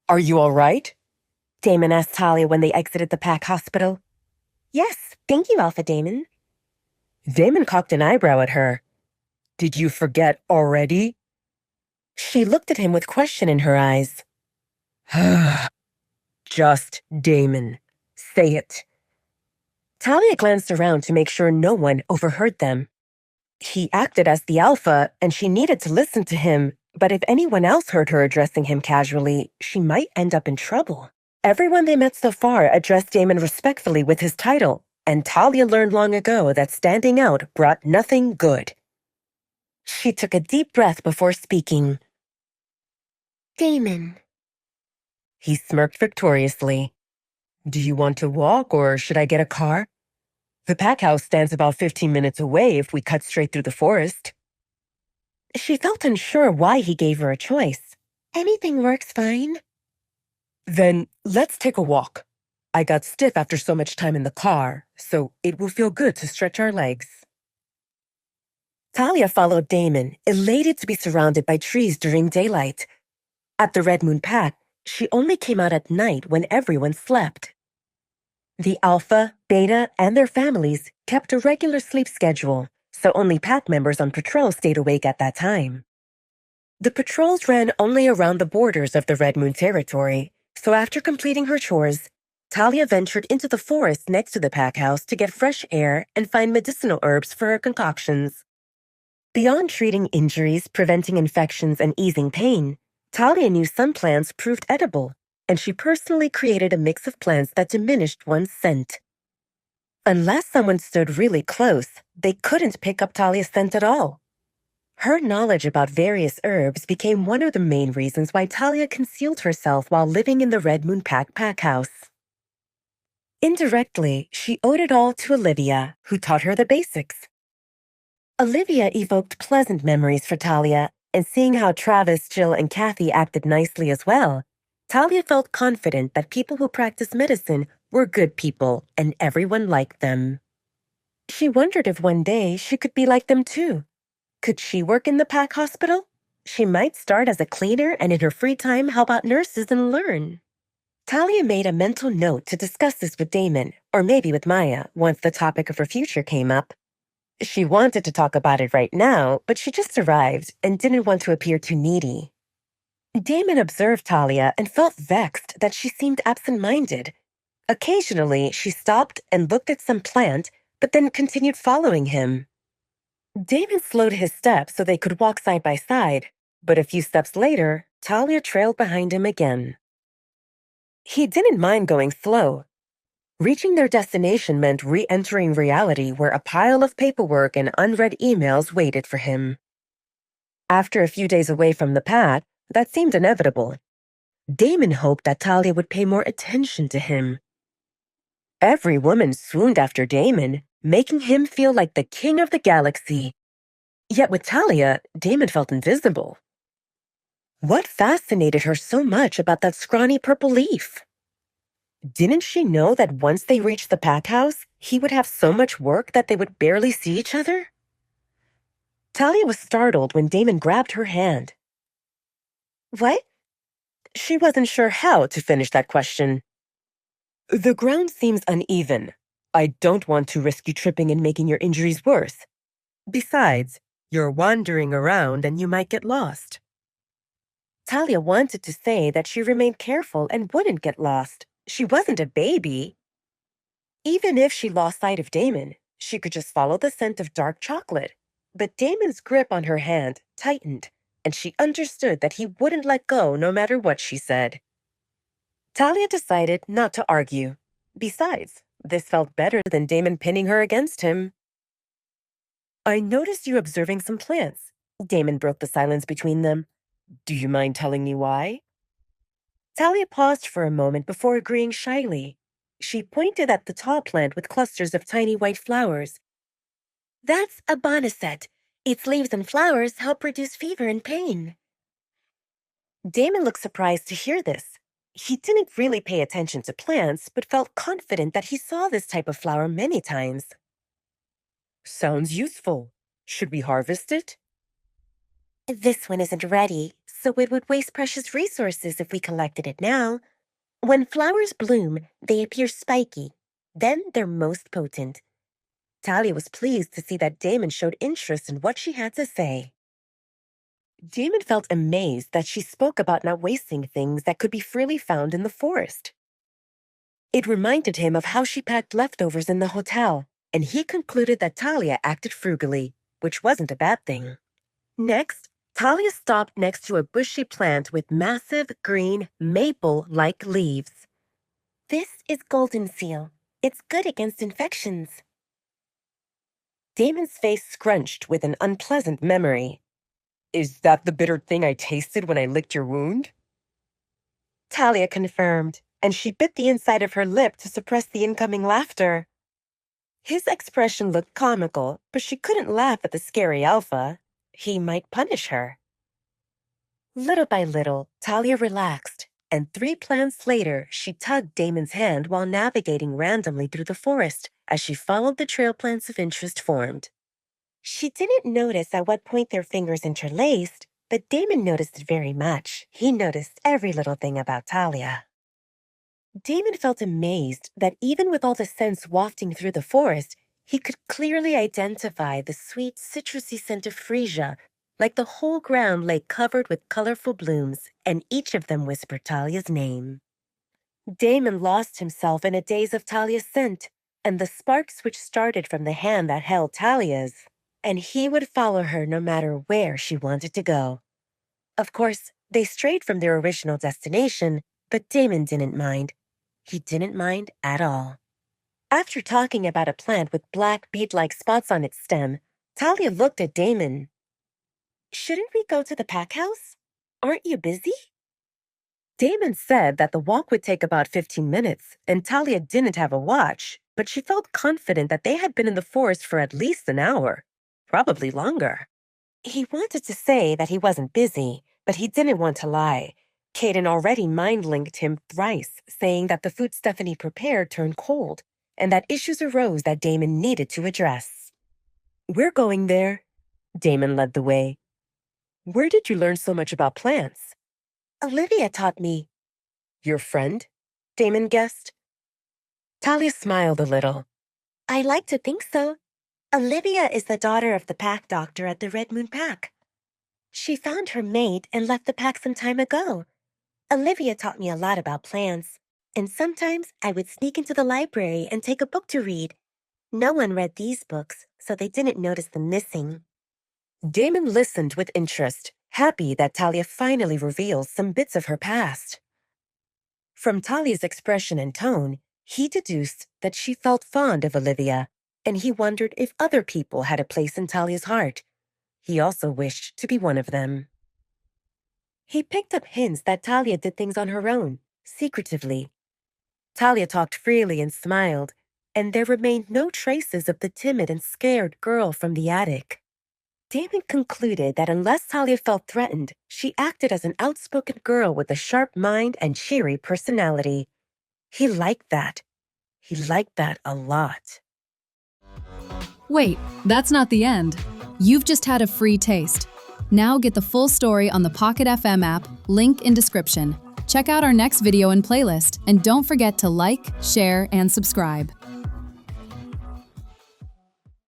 Are you all right? Damon asked Talia when they exited the pack hospital. Yes, thank you, Alpha Damon. Damon cocked an eyebrow at her. Did you forget already? She looked at him with question in her eyes. Just Damon. Say it. Talia glanced around to make sure no one overheard them. He acted as the alpha, and she needed to listen to him, but if anyone else heard her addressing him casually, she might end up in trouble. Everyone they met so far addressed Damon respectfully with his title, and Talia learned long ago that standing out brought nothing good. She took a deep breath before speaking. Damon. He smirked victoriously. Do you want to walk, or should I get a car? The pack house stands about 15 minutes away if we cut straight through the forest. She felt unsure why he gave her a choice. Anything works fine. Then let's take a walk. I got stiff after so much time in the car, so it will feel good to stretch our legs. Talia followed Damon, elated to be surrounded by trees during daylight. At the Red Moon Pack, she only came out at night when everyone slept. The Alpha, Beta, and their families kept a regular sleep schedule, so only pack members on patrol stayed awake at that time. The patrols ran only around the borders of the Red Moon territory, so after completing her chores, Talia ventured into the forest next to the pack house to get fresh air and find medicinal herbs for her concoctions. Beyond treating injuries, preventing infections, and easing pain, Talia knew some plants proved edible, and she personally created a mix of plants that diminished one's scent. Unless someone stood really close, they couldn't pick up Talia's scent at all. Her knowledge about various herbs became one of the main reasons why Talia concealed herself while living in the Red Moon pack house. Indirectly, she owed it all to Olivia, who taught her the basics. Olivia evoked pleasant memories for Talia, and seeing how Travis, Jill, and Kathy acted nicely as well, Talia felt confident that people who practiced medicine were good people and everyone liked them. She wondered if one day she could be like them too. Could she work in the pack hospital? She might start as a cleaner and in her free time help out nurses and learn. Talia made a mental note to discuss this with Damon, or maybe with Maya, once the topic of her future came up. She wanted to talk about it right now, but she just arrived and didn't want to appear too needy. Damon observed Talia and felt vexed that she seemed absent-minded. Occasionally, she stopped and looked at some plant, but then continued following him. Damon slowed his steps so they could walk side by side, but a few steps later, Talia trailed behind him again. He didn't mind going slow. Reaching their destination meant re-entering reality where a pile of paperwork and unread emails waited for him. After a few days away from the pack, that seemed inevitable. Damon hoped that Talia would pay more attention to him. Every woman swooned after Damon, making him feel like the king of the galaxy. Yet with Talia, Damon felt invisible. What fascinated her so much about that scrawny purple leaf? Didn't she know that once they reached the pack house, he would have so much work that they would barely see each other? Talia was startled when Damon grabbed her hand. What? She wasn't sure how to finish that question. The ground seems uneven. I don't want to risk you tripping and making your injuries worse. Besides, you're wandering around and you might get lost. Talia wanted to say that she remained careful and wouldn't get lost. She wasn't a baby. Even if she lost sight of Damon, she could just follow the scent of dark chocolate. But Damon's grip on her hand tightened, and she understood that he wouldn't let go no matter what she said. Talia decided not to argue. Besides, this felt better than Damon pinning her against him. I noticed you observing some plants. Damon broke the silence between them. Do you mind telling me why? Talia paused for a moment before agreeing shyly. She pointed at the tall plant with clusters of tiny white flowers. That's a boneset. Its leaves and flowers help reduce fever and pain. Damon looked surprised to hear this. He didn't really pay attention to plants, but felt confident that he saw this type of flower many times. Sounds useful. Should we harvest it? This one isn't ready, so it would waste precious resources if we collected it now. When flowers bloom, they appear spiky. Then they're most potent. Talia was pleased to see that Damon showed interest in what she had to say. Damon felt amazed that she spoke about not wasting things that could be freely found in the forest. It reminded him of how she packed leftovers in the hotel, and he concluded that Talia acted frugally, which wasn't a bad thing. Next, Talia stopped next to a bushy plant with massive, green, maple-like leaves. This is golden seal. It's good against infections. Damon's face scrunched with an unpleasant memory. Is that the bitter thing I tasted when I licked your wound? Talia confirmed, and she bit the inside of her lip to suppress the incoming laughter. His expression looked comical, but she couldn't laugh at the scary alpha. He might punish her. Little by little, Talia relaxed, and 3 plants later, she tugged Damon's hand while navigating randomly through the forest as she followed the trail plants of interest formed. She didn't notice at what point their fingers interlaced, but Damon noticed it very much. He noticed every little thing about Talia. Damon felt amazed that even with all the scents wafting through the forest, he could clearly identify the sweet, citrusy scent of freesia, like the whole ground lay covered with colorful blooms, and each of them whispered Talia's name. Damon lost himself in a daze of Talia's scent, and the sparks which started from the hand that held Talia's, and he would follow her no matter where she wanted to go. Of course, they strayed from their original destination, but Damon didn't mind. He didn't mind at all. After talking about a plant with black bead-like spots on its stem, Talia looked at Damon. Shouldn't we go to the pack house? Aren't you busy? Damon said that the walk would take about 15 minutes, and Talia didn't have a watch, but she felt confident that they had been in the forest for at least an hour, probably longer. He wanted to say that he wasn't busy, but he didn't want to lie. Caden already mind-linked him thrice, saying that the food Stephanie prepared turned cold, and that issues arose that Damon needed to address. We're going there. Damon led the way. Where did you learn so much about plants? Olivia taught me. Your friend? Damon guessed. Talia smiled a little. I like to think so. Olivia is the daughter of the pack doctor at the Red Moon Pack. She found her mate and left the pack some time ago. Olivia taught me a lot about plants, and sometimes I would sneak into the library and take a book to read. No one read these books, so they didn't notice them missing. Damon listened with interest, happy that Talia finally reveals some bits of her past. From Talia's expression and tone, he deduced that she felt fond of Olivia, and he wondered if other people had a place in Talia's heart. He also wished to be one of them. He picked up hints that Talia did things on her own, secretively. Talia talked freely and smiled, and there remained no traces of the timid and scared girl from the attic. Damon concluded that unless Talia felt threatened, she acted as an outspoken girl with a sharp mind and cheery personality. He liked that. He liked that a lot. Wait, that's not the end. You've just had a free taste. Now get the full story on the Pocket FM app, link in description. Check out our next video and playlist, and don't forget to like, share, and subscribe.